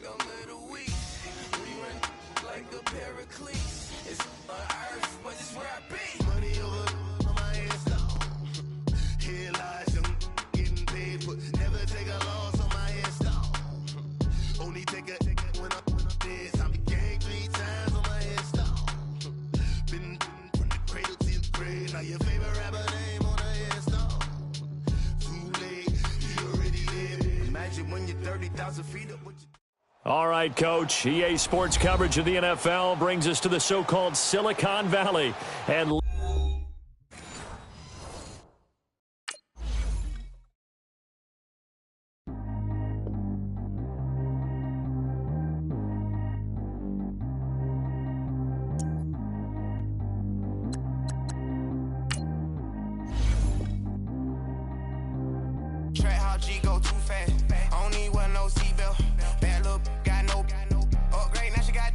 like a little weak. We run like a paraclete. It's on earth, but it's where I be. Money over on my install. Here lies young getting paid for. Never take a loss on my install. Only take a when I'm dead. I be gang 3 times on my install. Been from the cradle to the grave. Now your favorite rapper name on the install. Too late, you already there. Imagine when you're 30,000 feet up with you. All right, Coach. EA Sports coverage of the NFL brings us to the so-called Silicon Valley. And Track how G go too fast. I don't need one no seatbelt. Bad little got no upgrade. Now she got.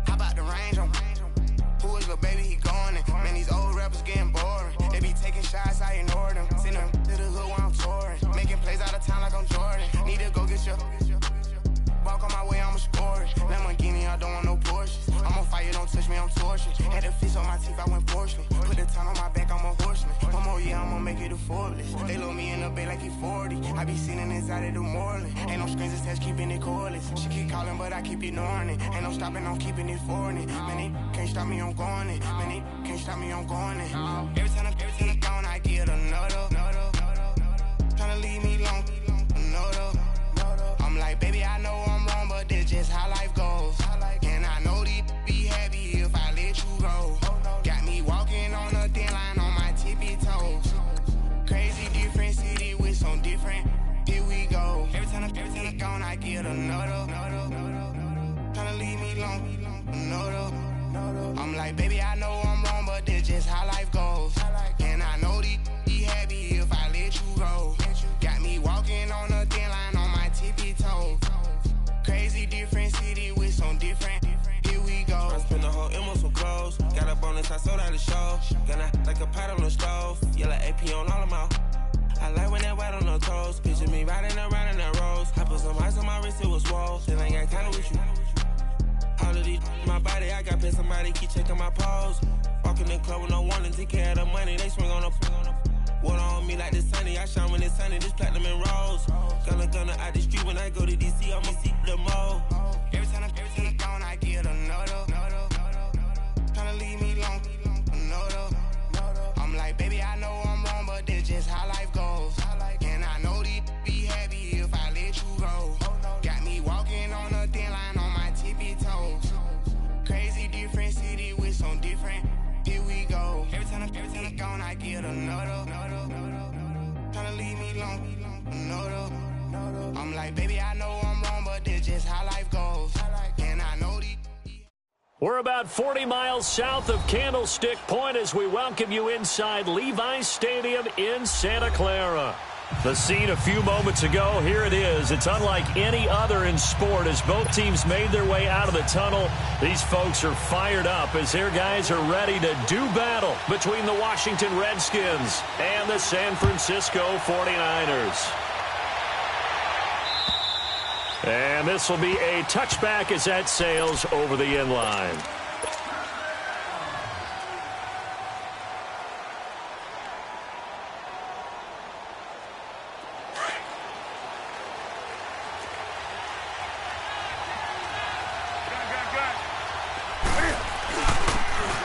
How about the range on? Who is the baby? He going in. Man, these old rappers getting boring. They be taking shots, I ignore them. Send them to the hood while I'm touring. Making plays out of town like I'm Jordan. Need to go get your. Walk on my way, I'ma score it. Lamborghini, I don't want no Porsches. I'm on fire, don't touch me, I'm tortured. Had the fish on my teeth, I went porcelain. Put the ton on my back, I'm a horseman. One more year, I'ma make it a Forbes. They load me in the bay like he 40. I be sitting inside of the Moreland. Ain't no strings attached, keeping it cordless. She keep calling, but I keep ignoring it. Ain't no stopping, I'm keeping it for it. Man, they can't stop me, I'm going it. Man, they can't stop me, I'm going it. Every time I'm gone, I get another. Tryna leave me long, another. I'm like, baby, I know I'm wrong, but that's just how life goes. And I know these be happy if I let you go. Got me walking on a thin line on my tippy toes. Crazy different city with some different. Here we go. Every time I'm gone, I get another. Tryna leave me long, another. I'm like, baby, I know I'm wrong, but that's just how life goes. And I know these be happy if I let you go. Got me walking on a thin line on my tippy toes. Crazy different city with some different. Here we go. I spent the whole M on some clothes. Got up on this, I sold out the show. Gonna like a pot on the stove. Yellow AP on all of my. I like when that white on the toes. Picture me riding around in that rose. I put some ice on my wrist, it was swole. Still ain't got time with you. All of these my body, I got pissed. Somebody keep checking my pose. Walking in the club with no warning. Take care of the money, they swing on the. Water on me like the sunny, I shine when it's sunny, this platinum and rose. Gonna out the street when I go to DC, I'ma see the mall. Every time I'm gone, I get another. Tryna leave me long, another. I'm like, baby, I know I'm wrong, but that's just how life goes. And I know these be happy if I let you go. Got me walking on a thin line on my tippy toes. Crazy different city with some different. Here we go. Every time I'm gone, I get another. Tryna leave me long, another. I'm like, baby, I know I'm wrong, but that's just how life goes. And I know these. we're about 40 miles south of Candlestick Point as we welcome you inside Levi's Stadium in Santa Clara. The scene a few moments ago, here it is. It's unlike any other in sport as both teams made their way out of the tunnel. These folks are fired up as their guys are ready to do battle between the Washington Redskins and the San Francisco 49ers. And this will be a touchback as that sails over the end line.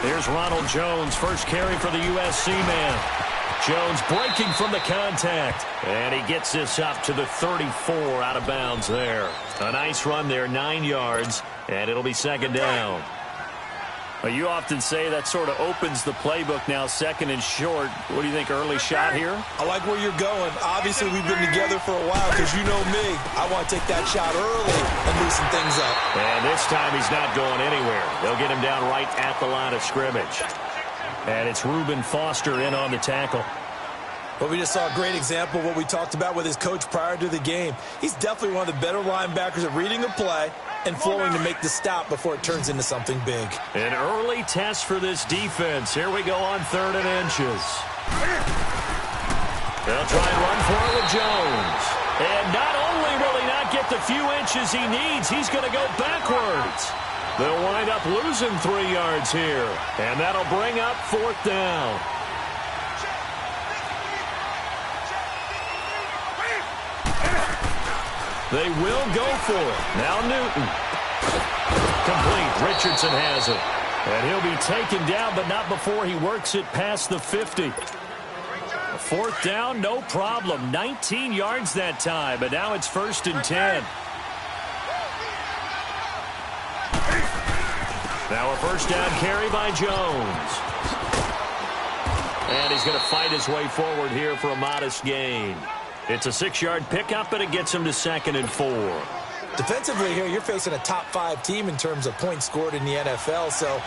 Here's Ronald Jones, first carry for the USC man. Jones breaking from the contact, and he gets this up to the 34 out of bounds there. A nice run there, 9 yards, and it'll be second down. Well, you often say that sort of opens the playbook now, second and short. What do you think, early shot here? I like where you're going. Obviously, we've been together for a while because you know me. I want to take that shot early and loosen things up. And this time he's not going anywhere. They'll get him down right at the line of scrimmage. And it's Reuben Foster in on the tackle. But we just saw a great example of what we talked about with his coach prior to the game. He's definitely one of the better linebackers at reading a play and flowing to make the stop before it turns into something big. An early test for this defense. Here we go on 3rd and inches. They'll try and run for it with Jones. And not only will he not get get the few inches he needs. He's going to go backwards. They'll wind up losing 3 yards here. And that'll bring up 4th down. They will go for it. Now Newton. Complete. Richardson has it. And he'll be taken down, but not before he works it past the 50. 4th down, no problem. 19 yards that time, but now it's 1st and 10. Now a 1st down carry by Jones. And he's going to fight his way forward here for a modest gain. It's a 6-yard pickup, and it gets him to 2nd and 4. Defensively here, you're facing a top 5 team in terms of points scored in the NFL. So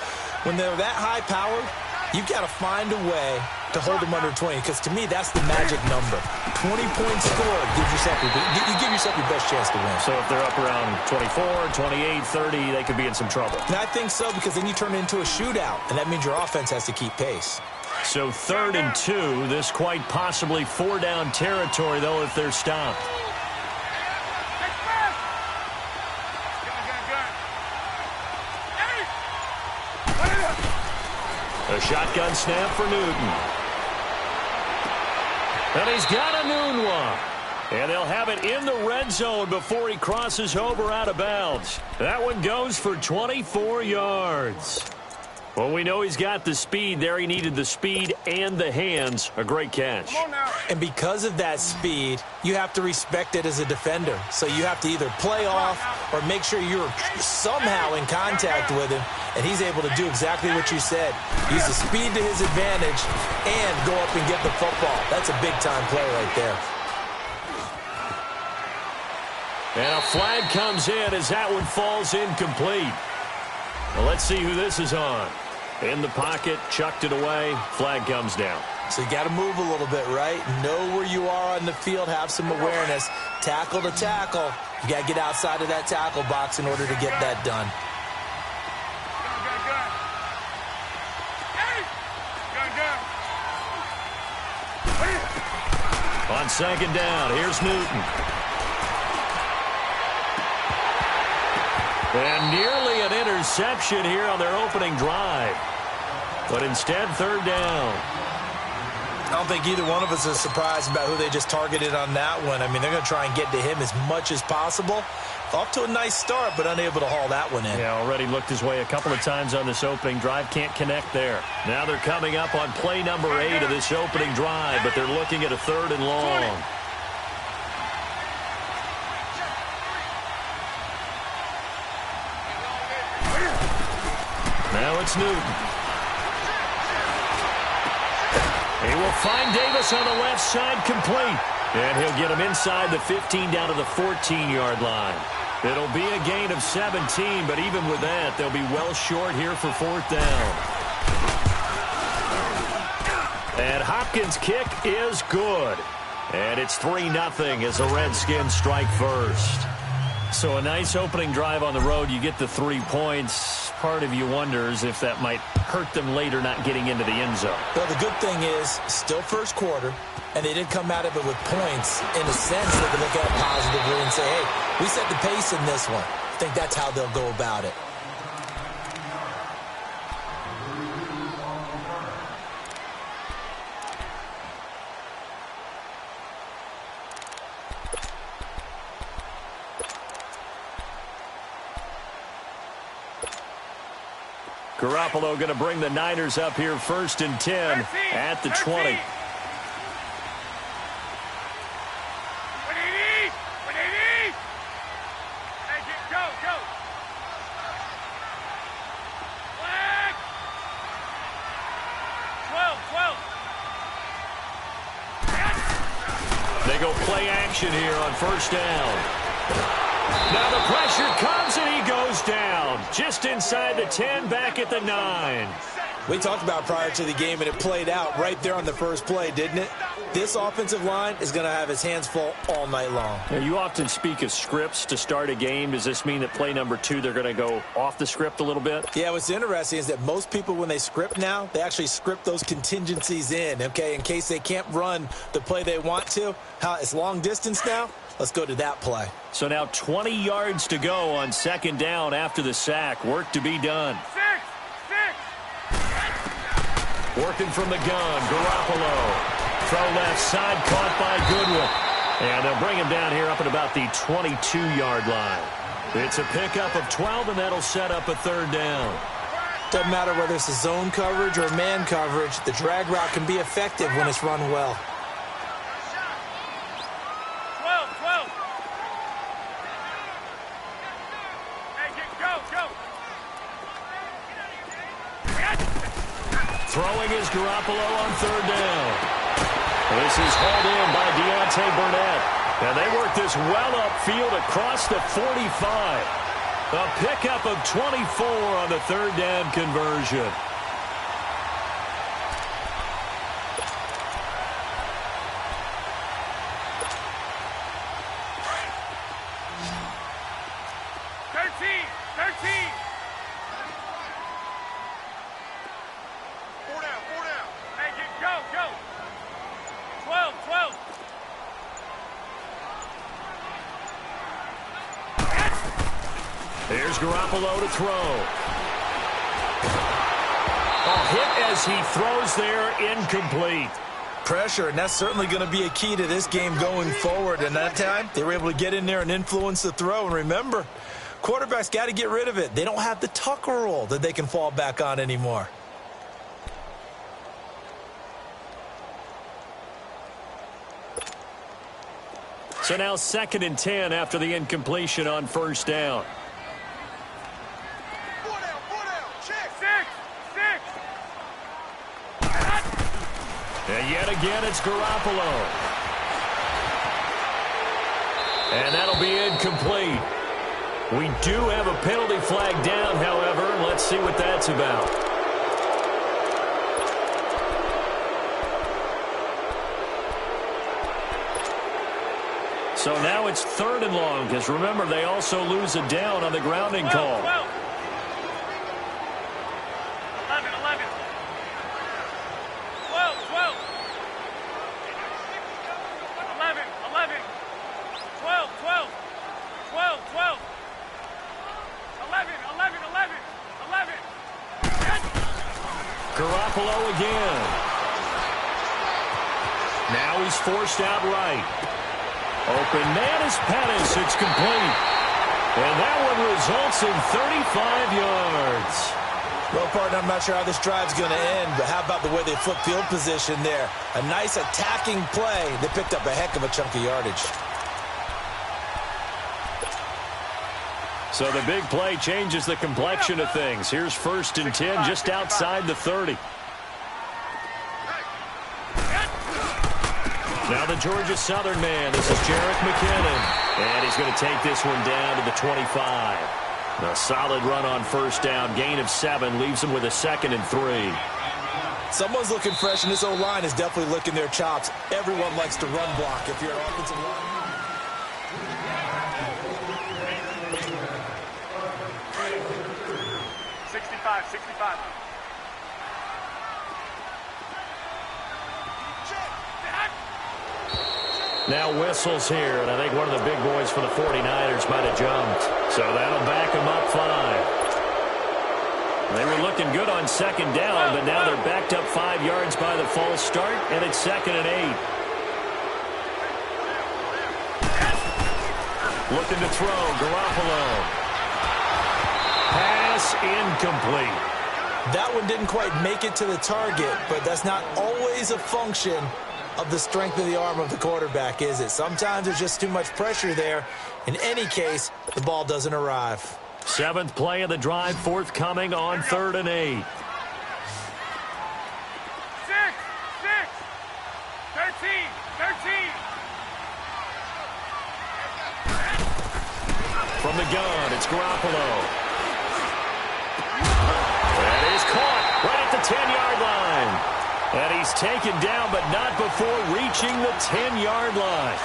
when they're that high-powered, you've got to find a way to hold them under 20, because to me, that's the magic number. 20 points scored gives yourself you give yourself your best chance to win. So if they're up around 24, 28, 30, they could be in some trouble. And I think so, because then you turn it into a shootout, and that means your offense has to keep pace. So 3rd and 2, this quite possibly 4-down territory, though, if they're stopped. A shotgun snap for Newton. And he's got a noon one. And they'll have it in the red zone before he crosses over out of bounds. That one goes for 24 yards. Well, we know he's got the speed there. He needed the speed and the hands. A great catch. And because of that speed, you have to respect it as a defender. So you have to either play off or make sure you're somehow in contact with him. And he's able to do exactly what you said. Use the speed to his advantage and go up and get the football. That's a big-time play right there. And a flag comes in as that one falls incomplete. Well, let's see who this is on. In the pocket, chucked it away, flag comes down. So you got to move a little bit, right? Know where you are on the field, have some awareness. Tackle to tackle. You got to get outside of that tackle box in order to get that done. On 2nd down, here's Newton. And nearly an interception here on their opening drive. But instead, 3rd down. I don't think either one of us is surprised about who they just targeted on that one. I mean, they're going to try and get to him as much as possible. Off to a nice start, but unable to haul that one in. Yeah, already looked his way a couple of times on this opening drive. Can't connect there. Now they're coming up on play number 8 of this opening drive, but they're looking at a 3rd and long. Now it's Newton. He will find Davis on the left side, complete. And he'll get him inside the 15 down to the 14-yard line. It'll be a gain of 17, but even with that, they'll be well short here for 4th down. And Hopkins' kick is good. And it's 3-0 as the Redskins strike first. So a nice opening drive on the road. You get the 3 points. Part of you wonders if that might hurt them later not getting into the end zone. Well, the good thing is, still first quarter, and they did come out of it with points. In a sense, they can look at it positively and say, hey, we set the pace in this one. I think that's how they'll go about it. Garoppolo going to bring the Niners up here 1st and 10 at the 20. They go play action here on 1st down. Now the pressure comes and he goes down. Just inside the 10, back at the 9. We talked about prior to the game, and it played out right there on the first play, didn't it? This offensive line is going to have his hands full all night long. Now, you often speak of scripts to start a game. Does this mean that play number 2, they're going to go off the script a little bit? Yeah, what's interesting is that most people, when they script now, they actually script those contingencies in, okay, in case they can't run the play they want to. It's long distance now. Let's go to that play. So now 20 yards to go on second down after the sack. Work to be done. Working from the gun, Garoppolo. Throw left side, caught by Goodwin. And they'll bring him down here up at about the 22-yard line. It's a pickup of 12, and that'll set up a third down. Doesn't matter whether it's a zone coverage or man coverage, the drag route can be effective when it's run well. 12. Hey, go. Throwing is Garoppolo on third down. This is hauled in by Deontay Burnett. And they work this well upfield across the 45. A pickup of 24 on the third down conversion. Here's Garoppolo to throw. A hit as he throws there, incomplete. Pressure, and that's certainly going to be a key to this game going forward. And that time, they were able to get in there and influence the throw. And remember, quarterbacks got to get rid of it. They don't have the Tucker rule that they can fall back on anymore. So now 2nd and 10 after the incompletion on first down. And yet again, it's Garoppolo. And that'll be incomplete. We do have a penalty flag down, however. Let's see what that's about. So now it's 3rd and long, because remember, they also lose a down on the grounding call. 11. 11. Garoppolo again. Now he's forced out right. Open man is Pettis. It's complete. And that one results in 35 yards. Well, partner, I'm not sure how this drive's going to end, but how about the way they flip field position there? A nice attacking play. They picked up a heck of a chunk of yardage. So the big play changes the complexion of things. Here's 1st and 10 just outside the 30. Now the Georgia Southern man. This is Jerick McKinnon. And he's going to take this one down to the 25. A solid run on first down. Gain of 7 leaves him with a 2nd and 3. Someone's looking fresh, and this O-line is definitely licking their chops. Everyone likes to run block if you're an offensive line. Now whistles here, and I think one of the big boys for the 49ers might have jumped. So that'll back them up 5. They were looking good on second down, but now they're backed up 5 yards by the false start, and it's 2nd and 8. Looking to throw, Garoppolo. Pass incomplete. That one didn't quite make it to the target, but that's not always a function of the strength of the arm of the quarterback, is it? Sometimes there's just too much pressure there. In any case, the ball doesn't arrive. 7th play of the drive, forthcoming on 3rd and 8. 6, 13. From the gun, it's Garoppolo. That is caught right at the 10 He's taken down, but not before reaching the 10-yard line.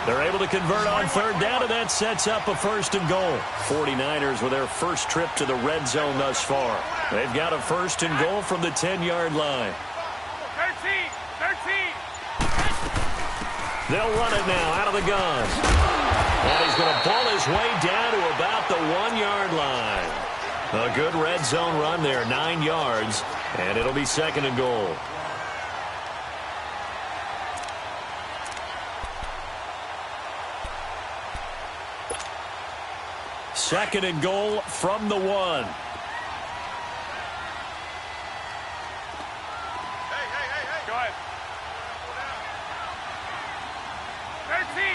They're able to convert on third down, and that sets up a first and goal. 49ers with their first trip to the red zone thus far. They've got a first and goal from the 10-yard line. 13. They'll run it now out of the gun. And he's going to pull his way down to about the 1-yard line. A good red zone run there, 9 yards, and it'll be second and goal. Second and goal from the 1. Hey. Go ahead. 13.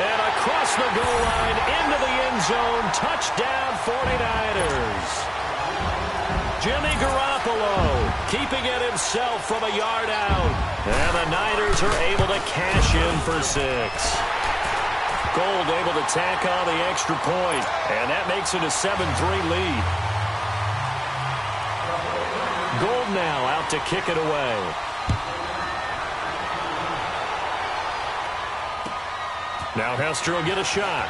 And across the goal line into the end zone. Touchdown 49ers. Jimmy Garoppolo keeping it himself from a yard out. And the Niners are able to cash in for 6. Gold able to tack on the extra point. And that makes it a 7-3 lead. Gold now out to kick it away. Now Hester will get a shot.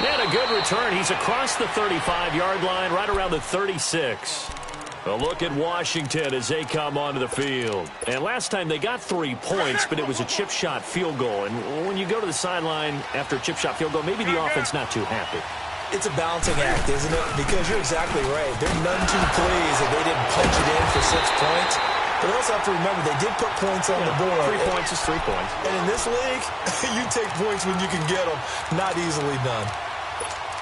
And a good return. He's across the 35-yard line, right around the 36. A look at Washington as they come onto the field. And last time they got 3 points, but it was a chip shot field goal. And when you go to the sideline after a chip shot field goal, maybe the offense not too happy. It's a balancing act, isn't it? Because you're exactly right. They're none too pleased that they didn't punch it in for 6 points. But also have to remember, they did put points on the board. 3 points is 3 points. And in this league, you take points when you can get them. Not easily done.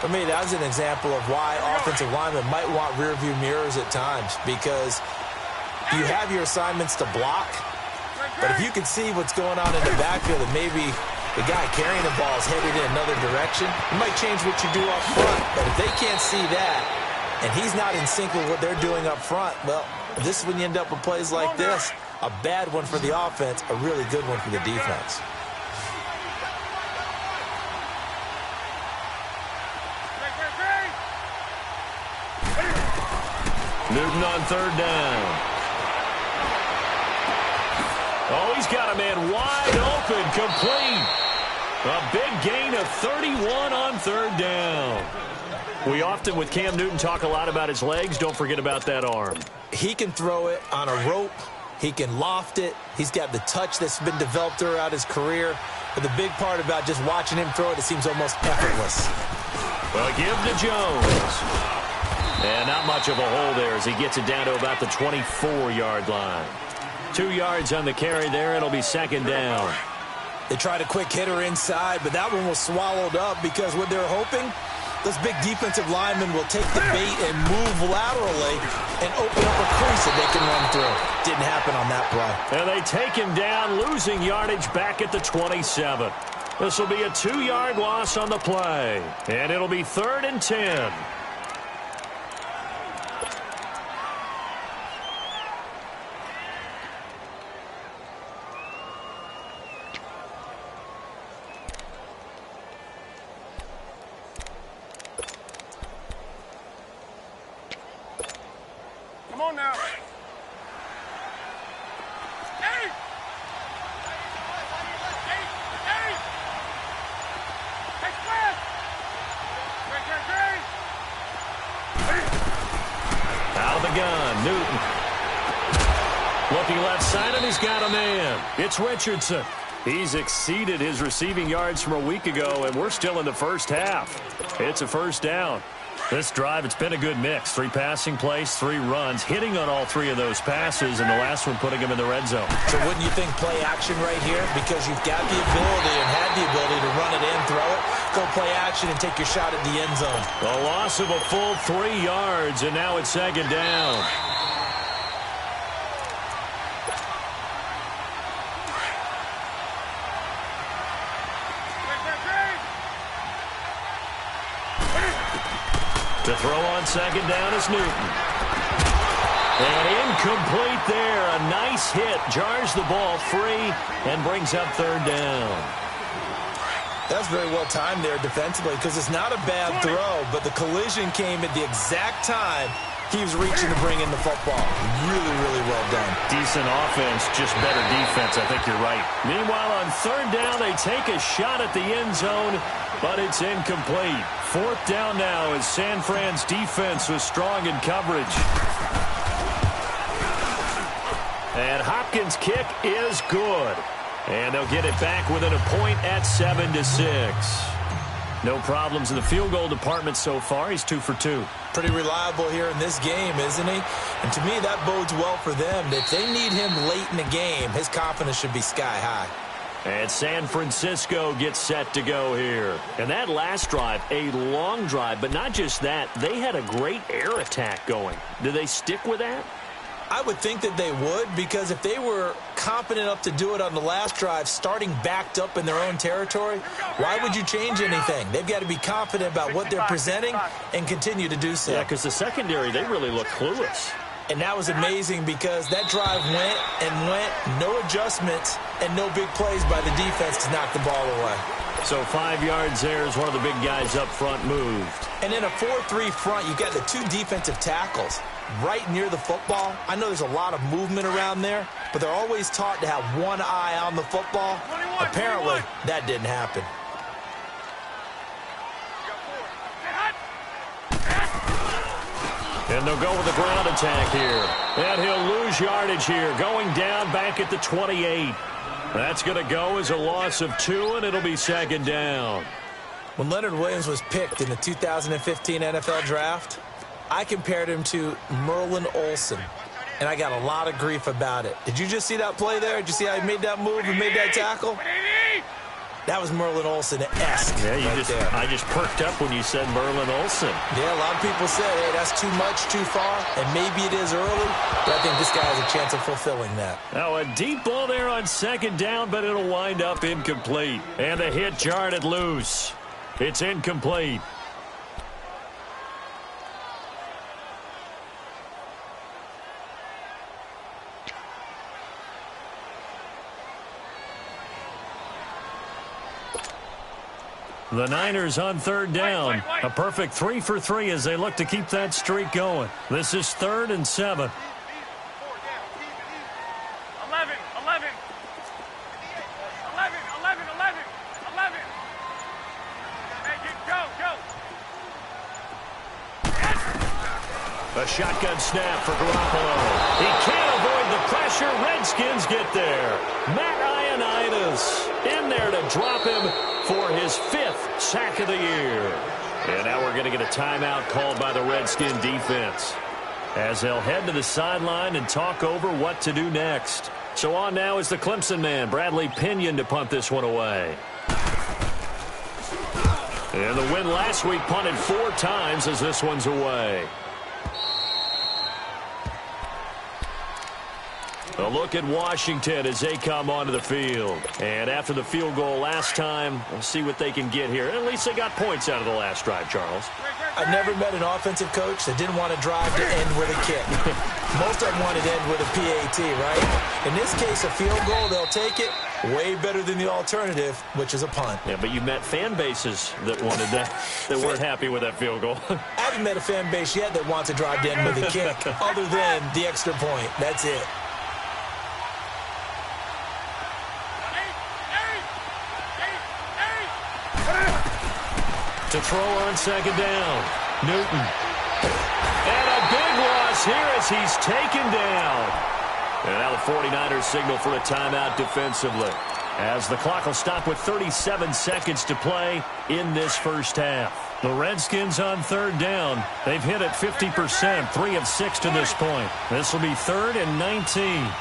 For me, that's an example of why offensive linemen might want rearview mirrors at times, because you have your assignments to block, but if you can see what's going on in the backfield and maybe the guy carrying the ball is headed in another direction, it might change what you do up front. But if they can't see that and he's not in sync with what they're doing up front, well, this is when you end up with plays like this. A bad one for the offense, a really good one for the defense. Newton on third down. Oh, he's got a man wide open, complete. A big gain of 31 on third down. We often, with Cam Newton, talk a lot about his legs. Don't forget about that arm. He can throw it on a rope. He can loft it. He's got the touch that's been developed throughout his career. But the big part about just watching him throw it, it seems almost effortless. Well, give to Jones. And not much of a hole there as he gets it down to about the 24-yard line. 2 yards on the carry there. It'll be second down. They tried a quick hitter inside, but that one was swallowed up because what they're hoping, those big defensive linemen will take the bait and move laterally and open up a crease that they can run through. Didn't happen on that play. And they take him down, losing yardage back at the 27. This will be a 2-yard loss on the play. And it'll be 3rd and 10. Come on now. Hey! Hey, Splash! Out of the gun, Newton. Looking left side, and he's got a man. It's Richardson. He's exceeded his receiving yards from a week ago, and we're still in the first half. It's a first down. This drive, it's been a good mix. 3 passing plays, 3 runs, hitting on all 3 of those passes, and the last one putting him in the red zone. So wouldn't you think play action right here? Because you've got the ability and had the ability to run it in, throw it, go play action, and take your shot at the end zone. A loss of a full 3 yards, and now it's second down. To throw on second down is Newton. And incomplete there. A nice hit. Jars the ball free and brings up third down. That's very well timed there defensively because it's not a bad throw, but the collision came at the exact time he was reaching to bring in the football. Really, really well done. Decent offense, just better defense. I think you're right. Meanwhile, on third down, they take a shot at the end zone, but it's incomplete. Fourth down now as San Fran's defense was strong in coverage. And Hopkins' kick is good. And they'll get it back within a point at 7-6. No problems in the field goal department so far. He's 2 for 2. Pretty reliable here in this game, isn't he? And to me, that bodes well for them. If they need him late in the game, his confidence should be sky high. And San Francisco gets set to go here. And that last drive, a long drive, but not just that. They had a great air attack going. Do they stick with that? I would think that they would, because if they were competent enough to do it on the last drive, starting backed up in their own territory, why would you change anything? They've got to be confident about what they're presenting and continue to do so. Yeah, because the secondary, they really look clueless. And that was amazing because that drive went and went, no adjustments and no big plays by the defense to knock the ball away. So 5 yards there as one of the big guys up front moved. And in a 4-3 front, you've got the 2 defensive tackles right near the football. I know there's a lot of movement around there, but they're always taught to have one eye on the football. Apparently, that didn't happen. And they'll go with the ground attack here. And he'll lose yardage here, going down back at the 28. That's going to go as a loss of 2, and it'll be second down. When Leonard Williams was picked in the 2015 NFL Draft, I compared him to Merlin Olsen, and I got a lot of grief about it. Did you just see that play there? Did you see how he made that move and made that tackle? That was Merlin Olsen-esque. Yeah, there. I just perked up when you said Merlin Olsen. Yeah, a lot of people said, hey, that's too much, too far, and maybe it is early, but I think this guy has a chance of fulfilling that. Now a deep ball there on second down, but it'll wind up incomplete. And the hit jarred it loose. It's incomplete. The Niners on third down. A perfect 3 for 3 as they look to keep that streak going. This is 3rd and 7. 11, 11. 11, 11, 11. 11. Hey, go. A shotgun snap for Garoppolo. He can't avoid the pressure. Redskins get there. Matt Ioannidis in there to drop him for his 5th sack of the year. And now we're going to get a timeout called by the Redskin defense as they'll head to the sideline and talk over what to do next. So on now is the Clemson man, Bradley Pinion, to punt this one away. And the win last week punted 4 times as this one's away. A look at Washington as they come onto the field. And after the field goal last time, we'll see what they can get here. At least they got points out of the last drive, Charles. I've never met an offensive coach that didn't want to drive to end with a kick. Most of them wanted to end with a PAT, right? In this case, a field goal, they'll take it. Way better than the alternative, which is a punt. Yeah, but you met fan bases that wanted that, that weren't happy with that field goal. I haven't met a fan base yet that wants to drive to end with a kick, other than the extra point. That's it. To throw on second down. Newton. And a big loss here as he's taken down. And now the 49ers signal for a timeout defensively, as the clock will stop with 37 seconds to play in this first half. The Redskins on third down. They've hit it 50%, 3 of 6 to this point. This will be 3rd and 19.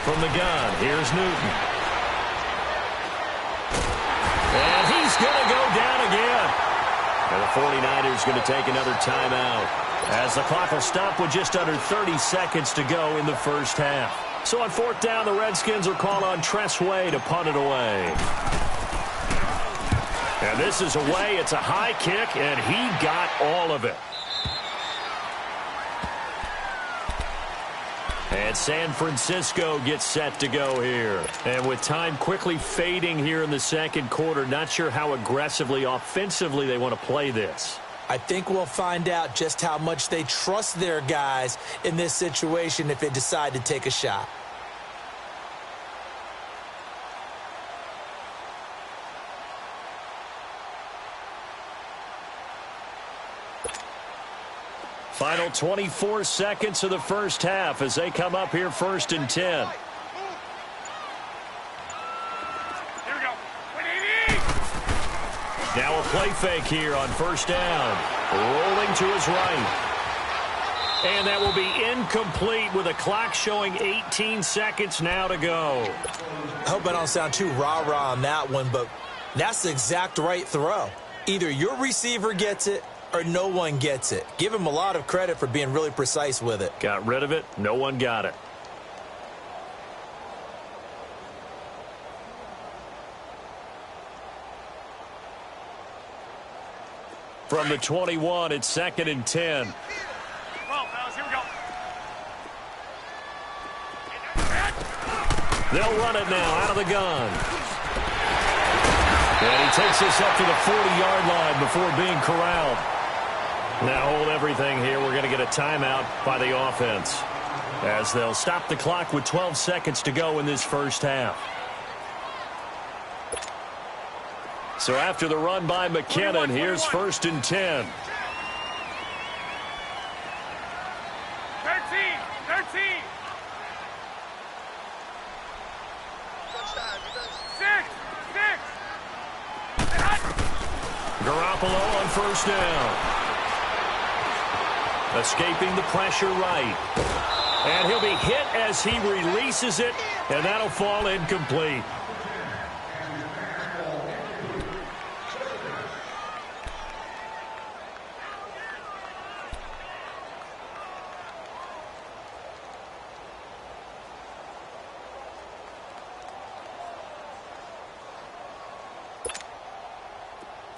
From the gun, here's Newton. And he's going to go down again. And the 49ers going to take another timeout, as the clock will stop with just under 30 seconds to go in the first half. So on 4th down, the Redskins will call on Tress Way to punt it away. And this is away. It's a high kick, and he got all of it. And San Francisco gets set to go here. And with time quickly fading here in the second quarter, not sure how aggressively, offensively they want to play this. I think we'll find out just how much they trust their guys in this situation if they decide to take a shot. Final 24 seconds of the first half as they come up here 1st and 10. Here we go. 180! Now a play fake here on 1st down. Rolling to his right. And that will be incomplete with a clock showing 18 seconds now to go. I hope I don't sound too rah-rah on that one, but that's the exact right throw. Either your receiver gets it or no one gets it. Give him a lot of credit for being really precise with it. Got rid of it. No one got it. From the 21, it's 2nd and 10. 12, fellas, here we go. They'll run it now out of the gun. And he takes this up to the 40-yard line before being corralled. Now hold everything here. We're going to get a timeout by the offense as they'll stop the clock with 12 seconds to go in this first half. So after the run by McKinnon, here's 1st and 10. 13. 6. Garoppolo on 1st down. Escaping the pressure right. And he'll be hit as he releases it, and that'll fall incomplete.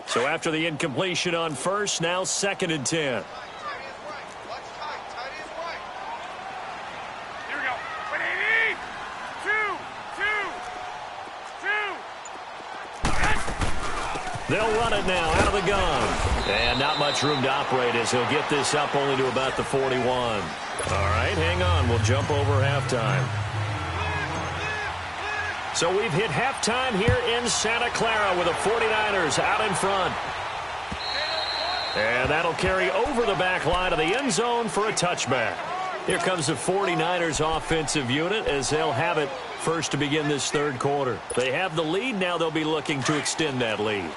So after the incompletion on 1st, now 2nd and 10. They'll run it now out of the gun. And not much room to operate as he'll get this up only to about the 41. All right, hang on. We'll jump over halftime. So we've hit halftime here in Santa Clara with the 49ers out in front. And that'll carry over the back line of the end zone for a touchback. Here comes the 49ers offensive unit as they'll have it first to begin this third quarter. They have the lead. Now they'll be looking to extend that lead.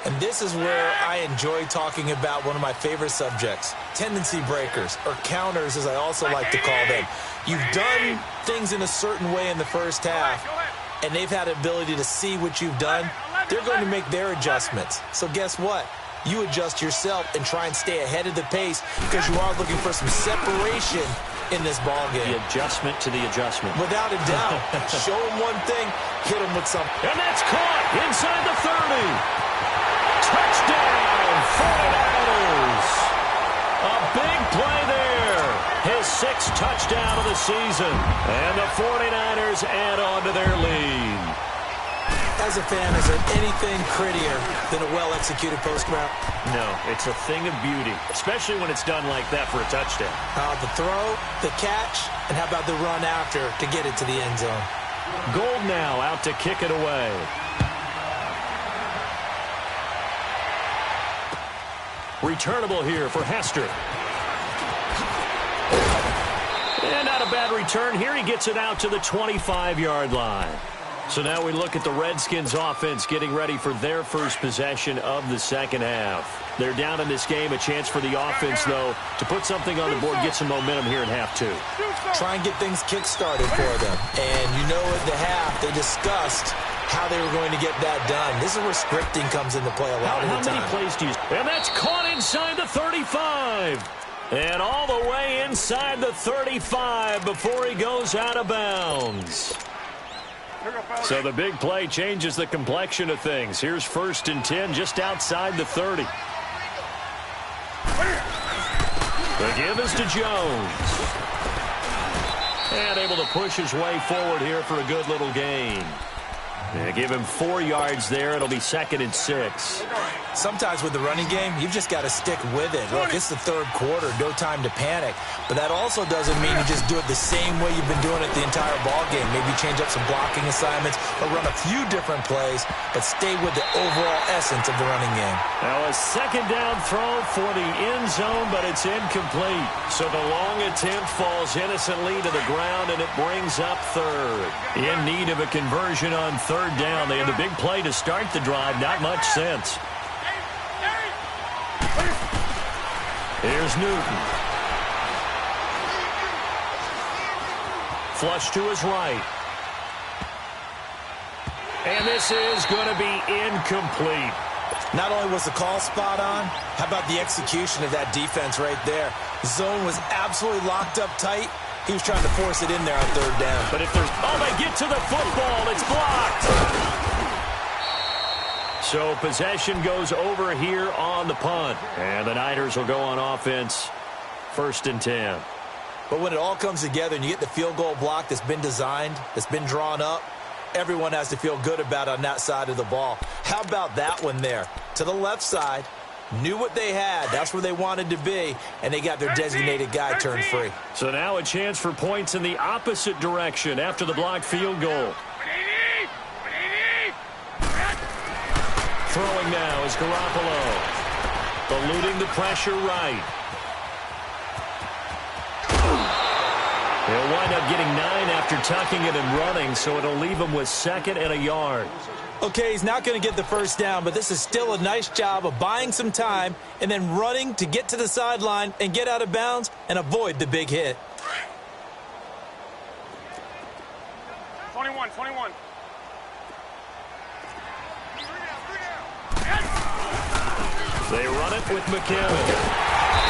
And this is where I enjoy talking about one of my favorite subjects, tendency breakers, or counters as I also like to call them. You've done things in a certain way in the first half, and they've had the ability to see what you've done. They're going to make their adjustments. So guess what? You adjust yourself and try and stay ahead of the pace because you are looking for some separation in this ball game. The adjustment to the adjustment. Without a doubt. Show them one thing, hit them with something. And that's caught inside the 30. Touchdown, 49ers. A big play there. His 6th touchdown of the season. And the 49ers add on to their lead. As a fan, is there anything prettier than a well-executed post route? No, it's a thing of beauty, especially when it's done like that for a touchdown. The throw, the catch, and how about the run after to get it to the end zone? Gold now out to kick it away. Returnable here for Hester. And not a bad return here. He gets it out to the 25-yard line. So now we look at the Redskins offense getting ready for their first possession of the second half. They're down in this game. A chance for the offense, though, to put something on the board, get some momentum here in half two. Try and get things kick-started for them. And you know at the half they discussed how they were going to get that done. This is where scripting comes into play a lot of the time. How many plays do you... And that's caught inside the 35. And all the way inside the 35 before he goes out of bounds. So the big play changes the complexion of things. Here's 1st and 10 just outside the 30. The give is to Jones. And able to push his way forward here for a good little gain. Yeah, give him 4 yards there. It'll be 2nd and 6. Sometimes with the running game, you've just got to stick with it. Look, it's the third quarter, no time to panic. But that also doesn't mean you just do it the same way you've been doing it the entire ball game. Maybe change up some blocking assignments or run a few different plays, but stay with the overall essence of the running game. Now a 2nd down throw for the end zone, but it's incomplete. So the long attempt falls innocently to the ground, and it brings up 3rd. In need of a conversion on 3rd down. They had the big play to start the drive. Not much sense. Here's Newton. Flush to his right. And this is going to be incomplete. Not only was the call spot on, how about the execution of that defense right there? The zone was absolutely locked up tight. He was trying to force it in there on 3rd down. But if there's... Oh, they get to the football. It's blocked. So possession goes over here on the punt. And the Niners will go on offense. 1st and 10. But when it all comes together and you get the field goal block that's been designed, that's been drawn up, everyone has to feel good about it on that side of the ball. How about that one there? To the left side. Knew what they had. That's where they wanted to be, and they got their designated guy turned free. So now a chance for points in the opposite direction after the blocked field goal. Throwing now is Garoppolo. Eluding the pressure right. He'll wind up getting 9 after tucking it and running, so it'll leave him with 2nd and a yard. Okay, he's not going to get the first down, but this is still a nice job of buying some time and then running to get to the sideline and get out of bounds and avoid the big hit. 21. They run it with McKinnon.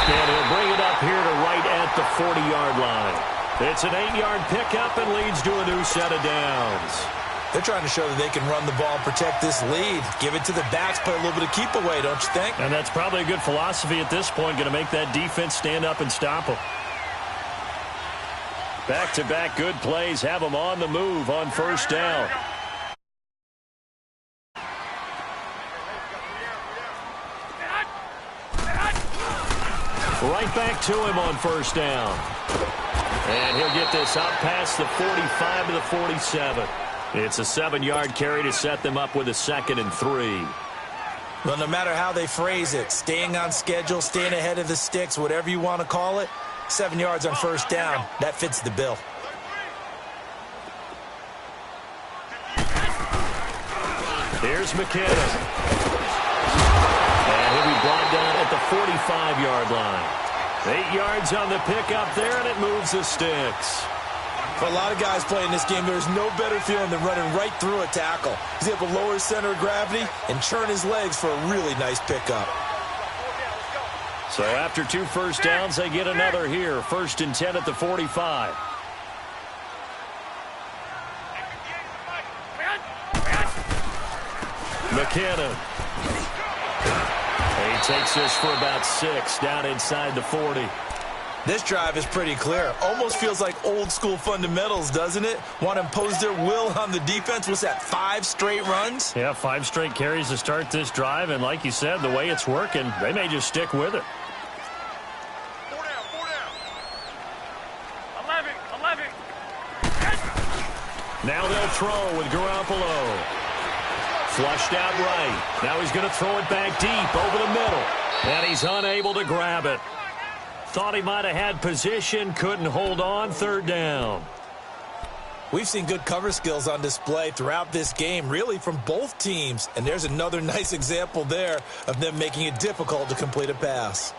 And he'll bring it up here to right at the 40-yard line. It's an 8-yard pickup and leads to a new set of downs. They're trying to show that they can run the ball and protect this lead. Give it to the backs, play a little bit of keep away, don't you think? And that's probably a good philosophy at this point, going to make that defense stand up and stop them. Back-to-back good plays have them on the move on 1st down. Right back to him on 1st down. And he'll get this up past the 45 to the 47. It's a 7-yard carry to set them up with a 2nd and 3. Well, no matter how they phrase it, staying on schedule, staying ahead of the sticks, whatever you want to call it, 7 yards on 1st down, that fits the bill. Here's McKinnon. And he'll be brought down at the 45-yard line. 8 yards on the pickup there, and it moves the sticks. For a lot of guys playing this game, there's no better feeling than running right through a tackle. He's able to lower his center of gravity and churn his legs for a really nice pickup. So after 2 first downs, they get another here. 1st and 10 at the 45. McKinnon. He takes this for about 6 down inside the 40. This drive is pretty clear. Almost feels like old school fundamentals, doesn't it? Want to impose their will on the defense. Was that 5 straight runs? Yeah, 5 straight carries to start this drive. And like you said, the way it's working, they may just stick with it. 4 down. 11. Now they'll throw with Garoppolo. Flushed out right. Now he's going to throw it back deep over the middle. And he's unable to grab it. Thought he might have had position, couldn't hold on. 3rd down. We've seen good cover skills on display throughout this game, really from both teams. And there's another nice example there of them making it difficult to complete a pass.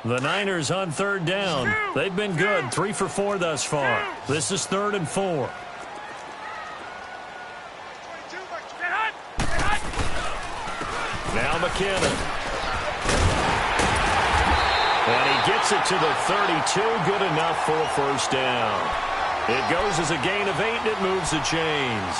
The Niners on 3rd down. They've been good. 3 for 4 thus far. This is 3rd and 4. Now McKinnon. And he gets it to the 32. Good enough for a 1st down. It goes as a gain of 8, and it moves the chains.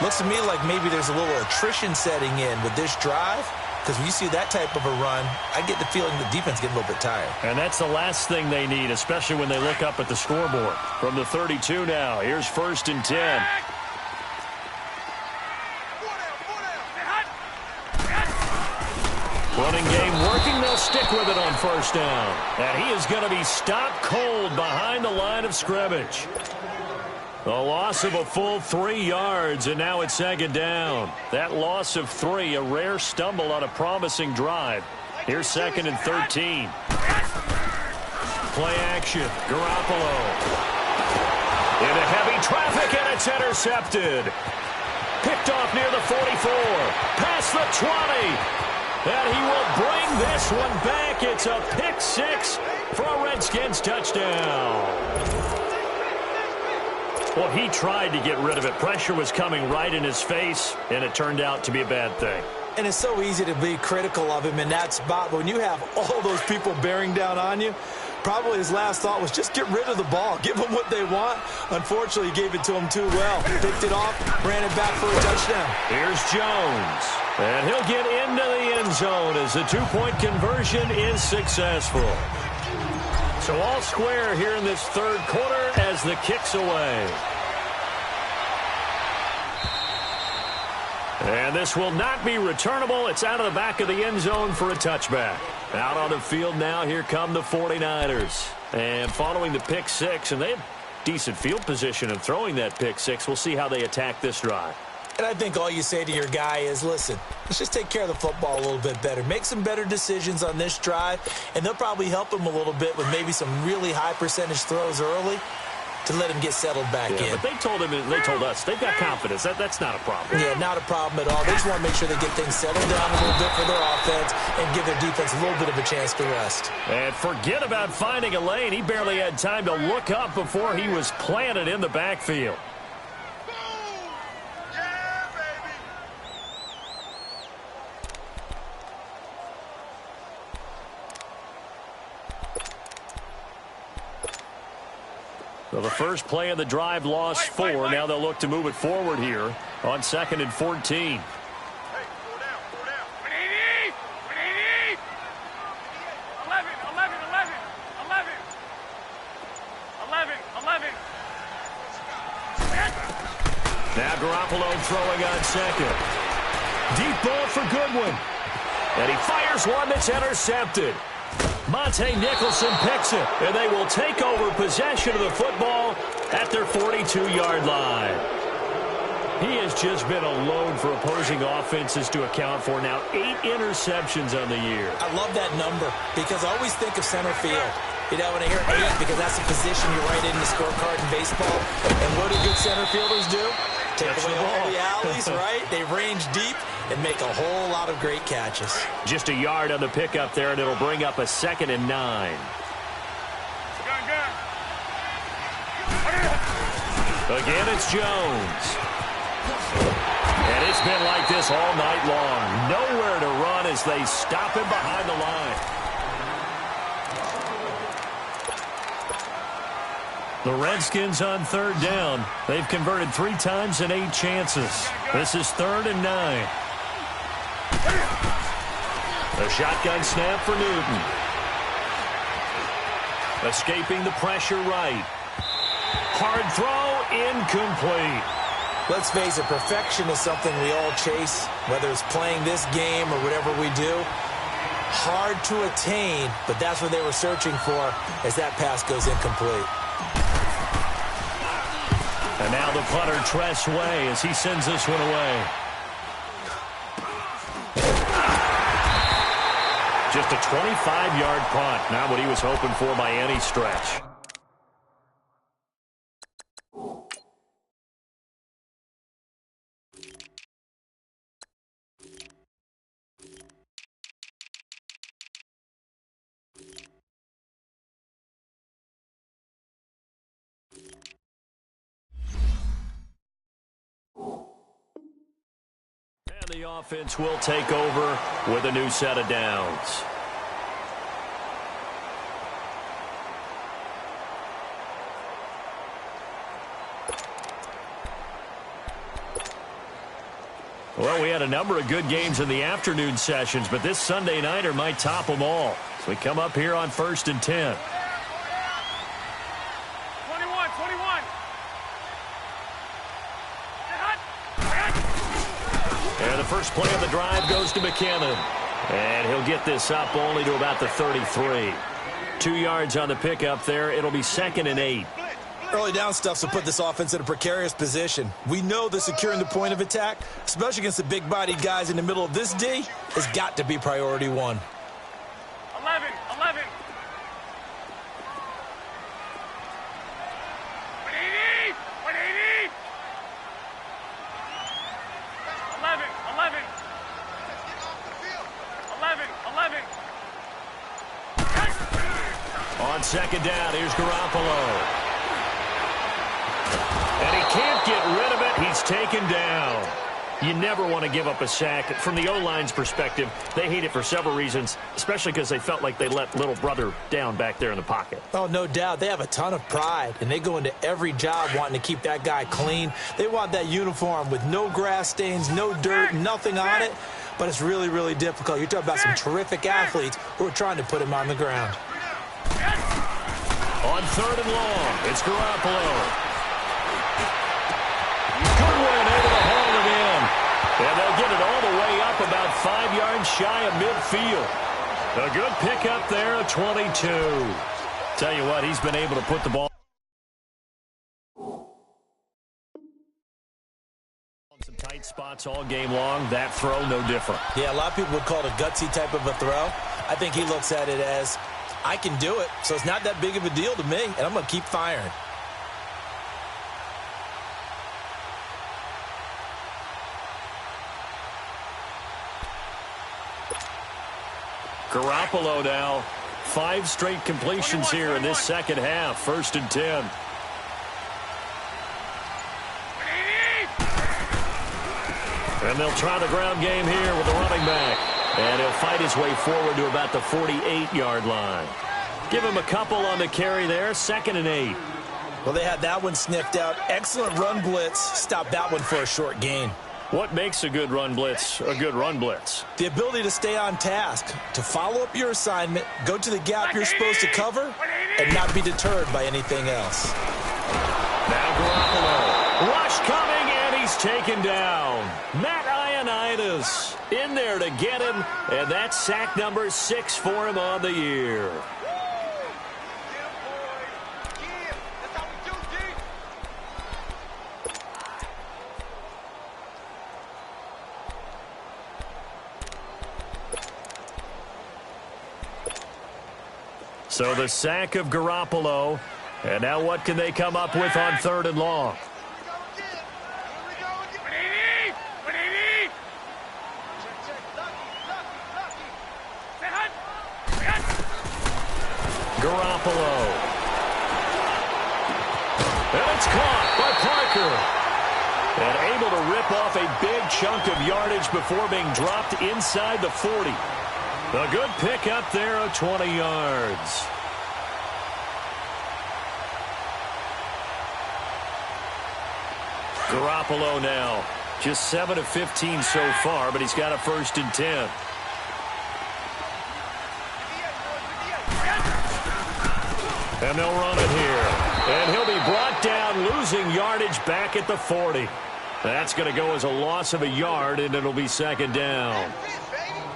Looks to me like maybe there's a little attrition setting in with this drive. because when you see that type of a run, I get the feeling the defense getting a little bit tired. And that's the last thing they need, especially when they look up at the scoreboard. From the 32 now, here's 1st and 10. Running game working. They'll stick with it on 1st down. And he is going to be stopped cold behind the line of scrimmage. A loss of a full 3 yards, and now it's 2nd down. That loss of 3, a rare stumble on a promising drive. Here's 2nd and 13. Play action. Garoppolo. Into heavy traffic, and it's intercepted. Picked off near the 44. Past the 20. And he will bring this one back. It's a pick 6 for a Redskins touchdown. Well, he tried to get rid of it. Pressure was coming right in his face, and it turned out to be a bad thing. And it's so easy to be critical of him in that spot. But when you have all those people bearing down on you, probably his last thought was just get rid of the ball. Give them what they want. Unfortunately, he gave it to them too well. Picked it off, ran it back for a touchdown. Here's Jones. And he'll get into the end zone as the 2-point conversion is successful. So all square here in this 3rd quarter as the kick's away. And this will not be returnable. It's out of the back of the end zone for a touchback. Out on the field now, here come the 49ers. And following the pick 6, and they have decent field position in throwing that pick 6. We'll see how they attack this drive. And I think all you say to your guy is, listen, let's just take care of the football a little bit better. Make some better decisions on this drive, and they'll probably help him a little bit with maybe some really high percentage throws early to let him get settled back in. But they told him, they told us, they've got confidence. That's not a problem. Yeah, not a problem at all. They just want to make sure they get things settled down a little bit for their offense and give their defense a little bit of a chance to rest. And forget about finding a lane. He barely had time to look up before he was planted in the backfield. So the first play of the drive lost 4. Now they'll look to move it forward here on 2nd and 14. Hey, 4 down, 4 down. 11, 11, 11, 11. 11, 11. Now Garoppolo throwing on 2nd. Deep ball for Goodwin. And he fires one that's intercepted. Monte Nicholson picks it, and they will take over possession of the football at their 42-yard line. He has just been a load for opposing offenses to account for now. 8 interceptions on the year. I love that number because I always think of center field. You know, when I hear 8, because that's the position you write in the scorecard in baseball. And what do good center fielders do? Take away all the alleys, right? They range deep and make a whole lot of great catches. Just a yard on the pickup there, and it'll bring up a 2nd and 9. Again, it's Jones. And it's been like this all night long. Nowhere to run as they stop him behind the line. The Redskins on 3rd down. They've converted 3 times in 8 chances. This is 3rd and 9. A shotgun snap for Newton. Escaping the pressure right. Hard throw, incomplete. Let's face it, perfection is something we all chase, whether it's playing this game or whatever we do. Hard to attain, but that's what they were searching for as that pass goes incomplete. And now the punter Tress Way as he sends this one away. Just a 25-yard punt. Not what he was hoping for by any stretch. The offense will take over with a new set of downs. Well, we had a number of good games in the afternoon sessions, but this Sunday nighter might top them all. So we come up here on 1st and 10. 21. And the first play of the drive goes to McKinnon. And he'll get this up only to about the 33. 2 yards on the pickup there. It'll be 2nd and 8. Early down stuff to put this offense in a precarious position. We know that securing the point of attack, especially against the big-bodied guys in the middle of this D, has got to be priority one. 11. 180. 11. 11. On 2nd down, here's Garoppolo. And he can't get rid of it. He's taken down. You never want to give up a sack. From the O-line's perspective, they hate it for several reasons, especially because they felt like they let little brother down back there in the pocket. Oh, no doubt. They have a ton of pride, and they go into every job wanting to keep that guy clean. They want that uniform with no grass stains, no dirt, nothing on it. But it's really, really difficult. You're talking about some terrific athletes who are trying to put him on the ground. On 3rd and long, it's Garoppolo. Good win, able to haul it in. And they'll get it all the way up about 5 yards shy of midfield. A good pickup there at 22. Tell you what, he's been able to put the ball on some tight spots all game long. That throw, no different. Yeah, a lot of people would call it a gutsy type of a throw. I think he looks at it as, I can do it, so it's not that big of a deal to me, and I'm going to keep firing. Garoppolo now, 5 straight completions here in this second half. 1st and 10. And they'll try the ground game here with the running back. And he'll fight his way forward to about the 48-yard line. Give him a couple on the carry there. 2nd and 8. Well, they had that one sniffed out. Excellent run blitz. Stop that one for a short gain. What makes a good run blitz a good run blitz? The ability to stay on task, to follow up your assignment, go to the gap you're supposed to cover, and not be deterred by anything else. Now Garoppolo. Rush coming, and he's taken down. Matt Ioannidis in there to get him, and that's sack number 6 for him on the year. So the sack of Garoppolo. And now what can they come up with on 3rd and long? Garoppolo. And it's caught by Parker. And able to rip off a big chunk of yardage before being dropped inside the 40. A good pickup there of 20 yards. Garoppolo now, just 7 of 15 so far, but he's got a 1st and 10. And they'll run it here. And he'll be brought down, losing yardage back at the 40. That's going to go as a loss of a yard, and it'll be 2nd down.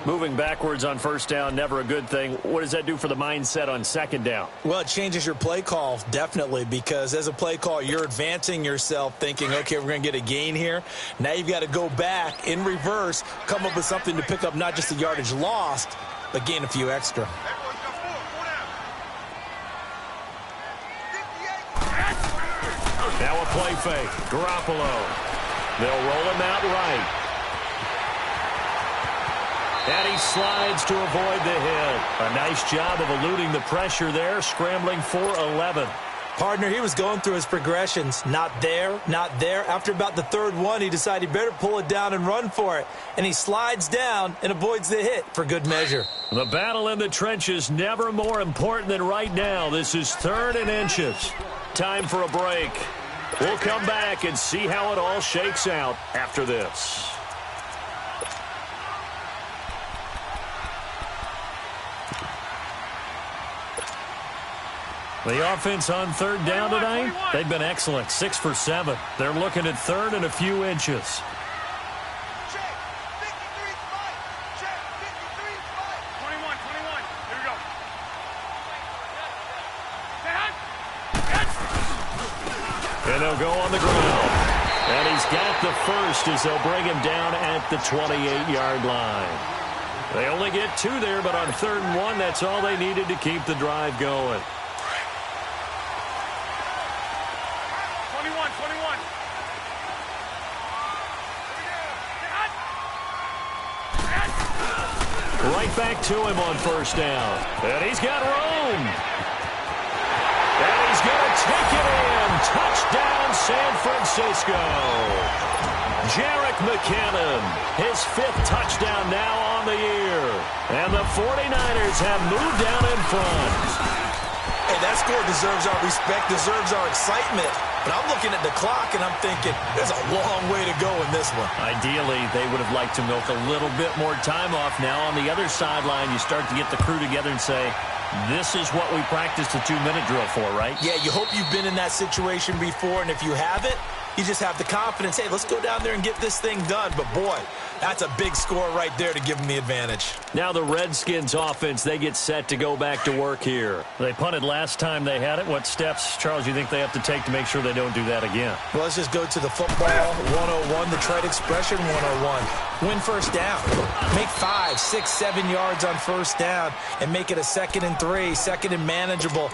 Moving backwards on 1st down, never a good thing. What does that do for the mindset on 2nd down? Well, it changes your play call, definitely, because as a play call, you're advancing yourself thinking, okay, we're going to get a gain here. Now you've got to go back in reverse, come up with something to pick up not just the yardage lost, but gain a few extra. Now a play fake. Garoppolo. They'll roll him out right. And he slides to avoid the hit. A nice job of eluding the pressure there, scrambling for 11. Partner, he was going through his progressions. Not there, not there. After about the 3rd one, he decided he better pull it down and run for it. And he slides down and avoids the hit for good measure. The battle in the trenches never more important than right now. This is 3rd and inches. Time for a break. We'll come back and see how it all shakes out after this. The offense on third down tonight, they've been excellent, 6 for 7. They're looking at third and a few inches. Check. 53 spot. Check. 53 spot. 21. Here we go. And they'll go on the ground. And he's got the first as they'll bring him down at the 28-yard line. They only get 2 there, but on 3rd and 1, that's all they needed to keep the drive going. 21. Right back to him on first down. And he's got room. And he's going to take it in. Touchdown, San Francisco. Jerick McKinnon, his 5th touchdown now on the year. And the 49ers have moved down in front. Hey, that score deserves our respect, deserves our excitement. But I'm looking at the clock, and I'm thinking there's a long way to go in this one. Ideally, they would have liked to milk a little bit more time off. Now, on the other sideline, you start to get the crew together and say, this is what we practiced the 2-minute drill for, right? Yeah, you hope you've been in that situation before, and if you haven't, you just have the confidence, hey, let's go down there and get this thing done. But, boy, that's a big score right there to give them the advantage. Now the Redskins offense, they get set to go back to work here. They punted last time they had it. What steps, Charles, you think they have to take to make sure they don't do that again? Well, let's just go to the football 101, the trade expression 101. Win first down. Make 5, 6, 7 yards on first down and make it a 2nd and 3, 2nd and manageable.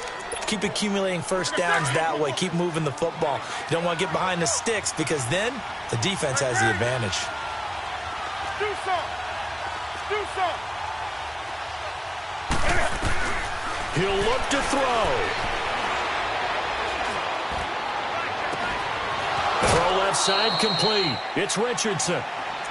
Keep accumulating first downs that way. Keep moving the football. You don't want to get behind the sticks because then the defense has the advantage. Do some. He'll look to throw. Throw left side complete. It's Richardson.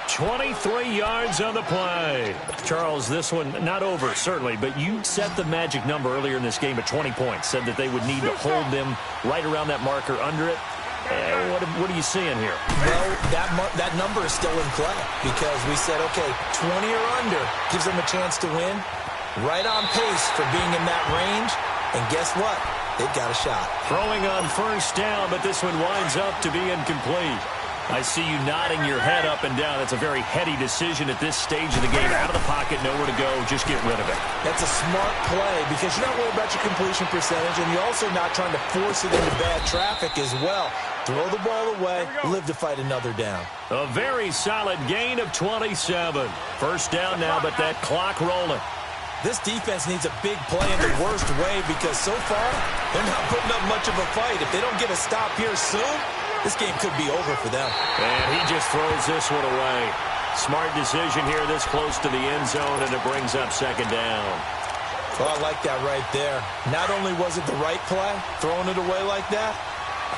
23 yards on the play. Charles, this one not over, certainly, but you set the magic number earlier in this game at 20 points. Said that they would need to hold them right around that marker under it. What are you seeing here? Well, that number is still in play because we said, okay, 20 or under gives them a chance to win. Right on pace for being in that range. And guess what? They've got a shot. Throwing on first down, but this one winds up to be incomplete. I see you nodding your head up and down. That's a very heady decision at this stage of the game. Out of the pocket, nowhere to go. Just get rid of it. That's a smart play because you're not worried about your completion percentage, and you're also not trying to force it into bad traffic as well. Throw the ball away, live to fight another down. A very solid gain of 27. First down now, but that clock rolling. This defense needs a big play in the worst way because so far, they're not putting up much of a fight. If they don't get a stop here soon, this game could be over for them. And he just throws this one away. Smart decision here this close to the end zone, and it brings up 2nd down. Well, I like that right there. Not only was it the right play, throwing it away like that,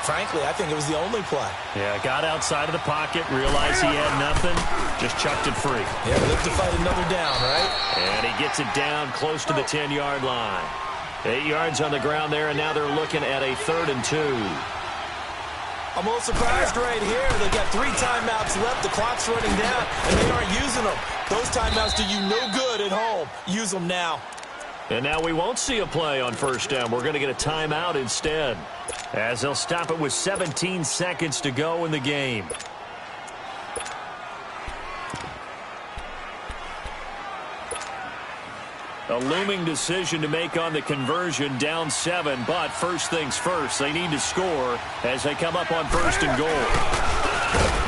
frankly, I think it was the only play. Yeah, got outside of the pocket, realized he had nothing, just chucked it free. Yeah, live to fight another down, right? And he gets it down close to the 10-yard line. 8 yards on the ground there, and now they're looking at a 3rd and 2. I'm a little surprised right here. They got 3 timeouts left. The clock's running down, and they aren't using them. Those timeouts do you no good at home. Use them now. And now we won't see a play on first down. We're going to get a timeout instead, as they'll stop it with 17 seconds to go in the game. A looming decision to make on the conversion, down 7, but first things first, they need to score as they come up on 1st and goal.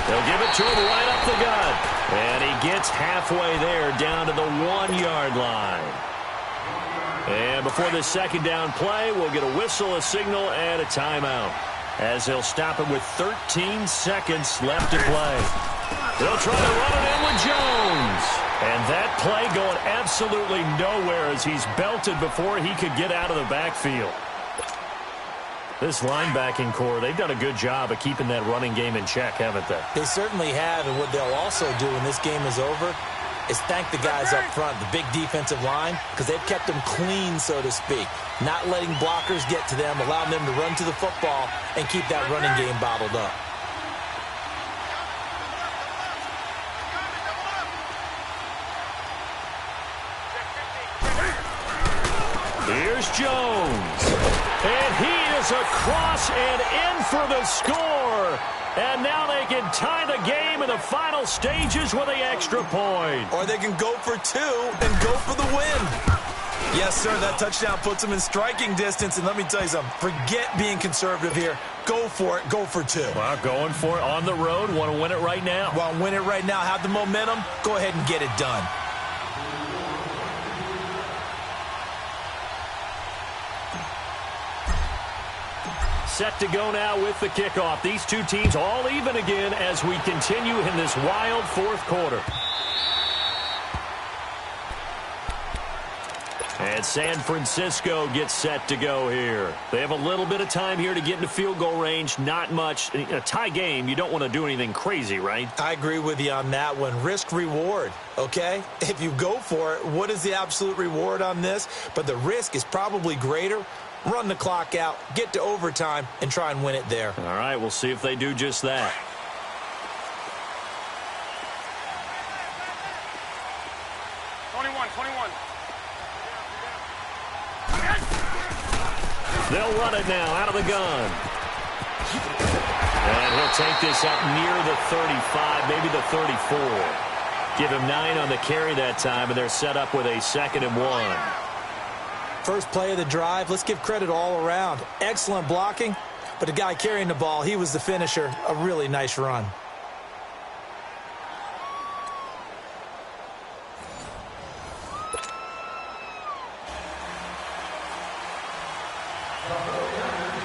They'll give it to him right up the gut, and he gets halfway there down to the 1-yard line. And before this 2nd down play, we'll get a whistle, a signal, and a timeout as they'll stop it with 13 seconds left to play. They'll try to run it in with Jones. And that play going absolutely nowhere as he's belted before he could get out of the backfield. This linebacking core, they've done a good job of keeping that running game in check, haven't they? They certainly have, and what they'll also do when this game is over is thank the guys up front, the big defensive line, because they've kept them clean, so to speak. Not letting blockers get to them, allowing them to run to the football and keep that running game bottled up. Here's Jones. And he is across and in for the score. And now they can tie the game in the final stages with the extra point. Or they can go for two and go for the win. Yes, sir, that touchdown puts them in striking distance. And let me tell you something, forget being conservative here. Go for it, go for two. Well, going for it on the road. Want to win it right now. Well, win it right now, have the momentum, go ahead and get it done. Set to go now with the kickoff. These two teams all even again as we continue in this wild fourth quarter. And San Francisco gets set to go here. They have a little bit of time here to get into field goal range. Not much. In a tie game, you don't want to do anything crazy, right? I agree with you on that one. Risk-reward, okay? If you go for it, what is the absolute reward on this? But the risk is probably greater. Run the clock out, get to overtime, and try and win it there. All right, we'll see if they do just that. They'll run it now out of the gun. And he'll take this up near the 35, maybe the 34. Give him 9 on the carry that time, and they're set up with a 2nd and 1. First play of the drive, let's give credit all around. Excellent blocking, but the guy carrying the ball, he was the finisher. A really nice run.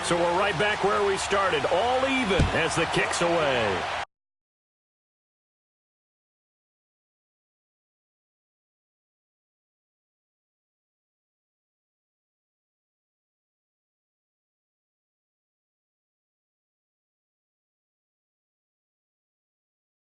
So we're right back where we started, all even as the kick's away.